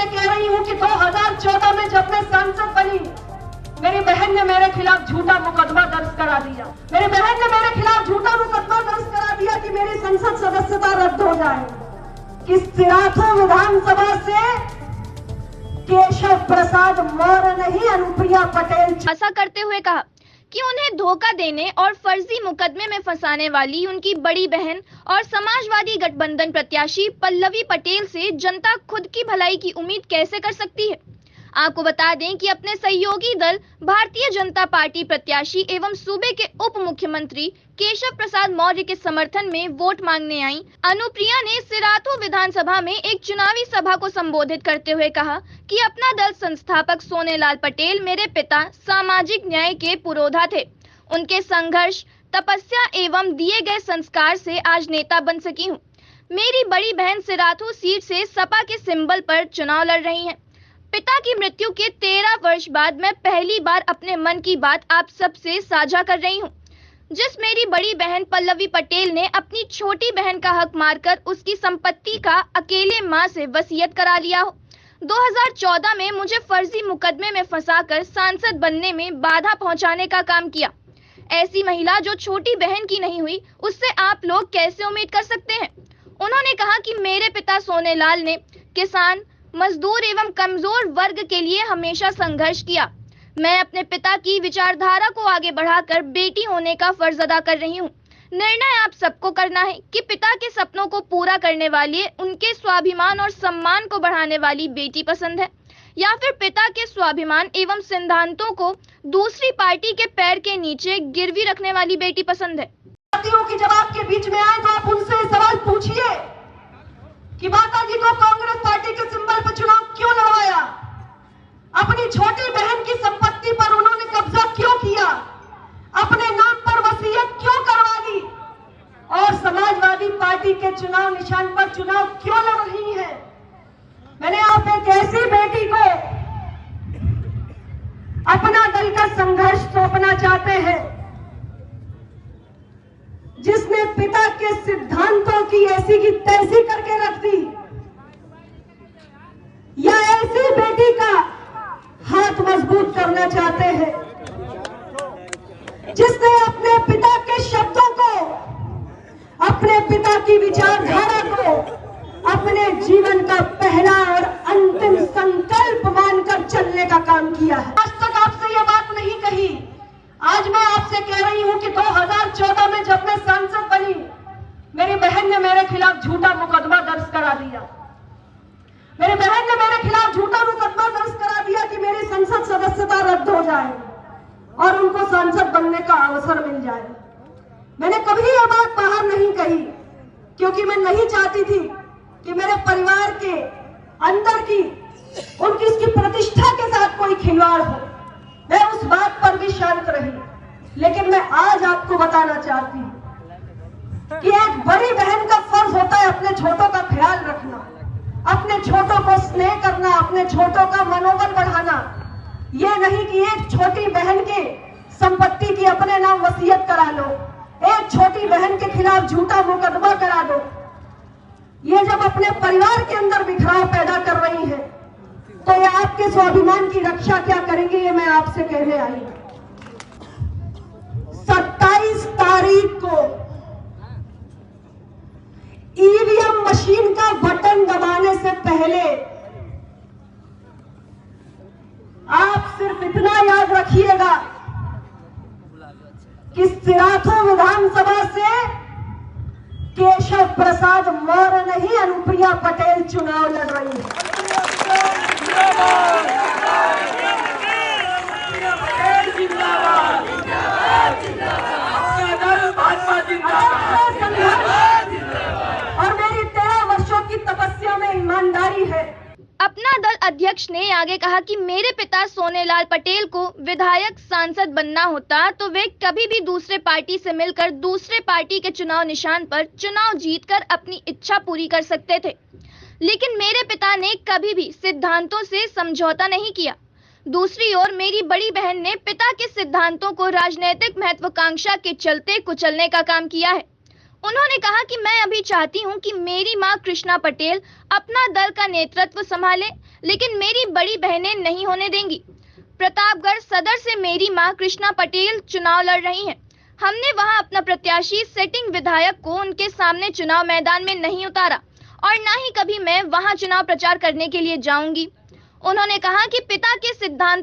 कह रही हूँ कि 2014 में जब मैं सांसद बनी, मेरी बहन ने मेरे खिलाफ झूठा मुकदमा दर्ज करा दिया। मेरी बहन ने मेरे खिलाफ झूठा मुकदमा दर्ज करा दिया कि मेरी संसद सदस्यता रद्द हो जाए। कि सिराथू विधानसभा से केशव प्रसाद मौर्य नहीं, अनुप्रिया पटेल ऐसा करते हुए कहा कि उन्हें धोखा देने और फर्जी मुकदमे में फंसाने वाली उनकी बड़ी बहन और समाजवादी गठबंधन प्रत्याशी पल्लवी पटेल से जनता खुद की भलाई की उम्मीद कैसे कर सकती है। आपको बता दें कि अपने सहयोगी दल भारतीय जनता पार्टी प्रत्याशी एवं सूबे के उप मुख्यमंत्री केशव प्रसाद मौर्य के समर्थन में वोट मांगने आई अनुप्रिया ने सिराथू विधानसभा में एक चुनावी सभा को संबोधित करते हुए कहा कि अपना दल संस्थापक सोनेलाल पटेल मेरे पिता सामाजिक न्याय के पुरोधा थे। उनके संघर्ष, तपस्या एवं दिए गए संस्कार से आज नेता बन सकी हूँ। मेरी बड़ी बहन सिराथू सीट से सपा के सिंबल पर चुनाव लड़ रही हैं। पिता की मृत्यु के 13 वर्ष बाद मैं पहली बार अपने मन की बात आप सबसे साझा कर रही हूं। जिस मेरी बड़ी बहन पल्लवी पटेल ने अपनी छोटी बहन का हक मारकर उसकी संपत्ति का अकेले मां से वसीयत करा लिया हो। 2014 में मुझे फर्जी मुकदमे में फंसाकर सांसद बनने में बाधा पहुंचाने का काम किया। ऐसी महिला जो छोटी बहन की नहीं हुई, उससे आप लोग कैसे उम्मीद कर सकते हैं। उन्होंने कहा कि मेरे पिता सोनेलाल ने किसान, मजदूर एवं कमजोर वर्ग के लिए हमेशा संघर्ष किया। मैं अपने पिता की विचारधारा को आगे बढ़ाकर बेटी होने का फर्ज अदा कर रही हूँ। निर्णय आप सबको करना है कि पिता के सपनों को पूरा करने वाली, उनके स्वाभिमान और सम्मान को बढ़ाने वाली बेटी पसंद है या फिर पिता के स्वाभिमान एवं सिद्धांतों को दूसरी पार्टी के पैर के नीचे गिरवी रखने वाली बेटी पसंद है। कि जब आपके बीच में आए तो आप उनसे सवाल पूछिए कि माता जी को कांग्रेस पार्टी के सिंबल पर चुनाव क्यों लड़वाया, अपनी छोटी बहन की संपत्ति पर उन्होंने कब्जा क्यों किया, अपने नाम पर वसीयत क्यों करवा ली और समाजवादी पार्टी के चुनाव निशान पर चुनाव क्यों लड़ रही है। मैंने आप एक ऐसी बेटी को अपना दल का संघर्ष सौंपना चाहते हैं जिसने पिता के सिद्धांतों की ऐसी की तैसी करके रख दी, या ऐसी बेटी का हाथ मजबूत करना चाहते हैं जिसने अपने पिता के शब्दों को, अपने पिता की विचारधारा को अपने जीवन का पहला और अंतिम संकल्प मानकर चलने का काम किया है। आज तक आपसे यह बात नहीं कही, आज मैं आपसे कह रही हूं कि 2014 में जब मैं सांसद बनी, मेरी बहन ने मेरे खिलाफ झूठा मुकदमा दर्ज करा दिया। मेरी बहन ने मेरे खिलाफ झूठा मुकदमा दर्ज करा दिया कि मेरी संसद सदस्यता रद्द हो जाए और उनको सांसद बनने का अवसर मिल जाए। मैंने कभी यह बात बाहर नहीं कही क्योंकि मैं नहीं चाहती थी कि मेरे परिवार के अंदर की उनकी इसकी प्रतिष्ठा के साथ कोई खिलवाड़ हो। मैं उस बात पर भी शांत रही, लेकिन मैं आज आपको बताना चाहती हूं कि एक बड़ी बहन का फर्ज होता है अपने छोटों का ख्याल रखना, अपने छोटों को स्नेह करना, अपने छोटों का मनोबल बढ़ाना। ये नहीं कि एक छोटी बहन की संपत्ति की अपने नाम वसीयत करा लो, एक छोटी बहन के खिलाफ झूठा मुकदमा करा दो। ये जब अपने परिवार के अंदर बिखराव पैदा कर रही है तो ये आपके स्वाभिमान की रक्षा क्या करेंगे, ये मैं आपसे कहने आई हूं। 27 तारीख को ईवीएम मशीन का बटन दबाने से पहले आप सिर्फ इतना याद रखिएगा कि सिराथू विधानसभा से केशव प्रसाद मौर्य नहीं, अनुप्रिया पटेल चुनाव लड़ रही है। और मेरी 13 वर्षों की तपस्या में ईमानदारी है। अपना दल अध्यक्ष ने आगे कहा कि मेरे पिता सोनेलाल पटेल को विधायक सांसद बनना होता तो वे कभी भी दूसरे पार्टी से मिलकर दूसरे पार्टी के चुनाव निशान पर चुनाव जीतकर अपनी इच्छा पूरी कर सकते थे, लेकिन मेरे पिता ने कभी भी सिद्धांतों से समझौता नहीं किया। दूसरी ओर मेरी बड़ी बहन ने पिता के सिद्धांतों को राजनीतिक महत्वाकांक्षा के चलते कुचलने का काम किया है। उन्होंने कहा कि मैं अभी चाहती हूं कि मेरी मां कृष्णा पटेल अपना दल का नेतृत्व संभाले, लेकिन मेरी बड़ी बहनें नहीं होने देंगी। प्रतापगढ़ सदर से मेरी मां कृष्णा पटेल चुनाव लड़ रही हैं। हमने वहां अपना प्रत्याशी सिटिंग विधायक को उनके सामने चुनाव मैदान में नहीं उतारा और ना ही कभी मैं वहां चुनाव प्रचार करने के लिए जाऊंगी। उन्होंने कहा कि पिता के सिद्धांत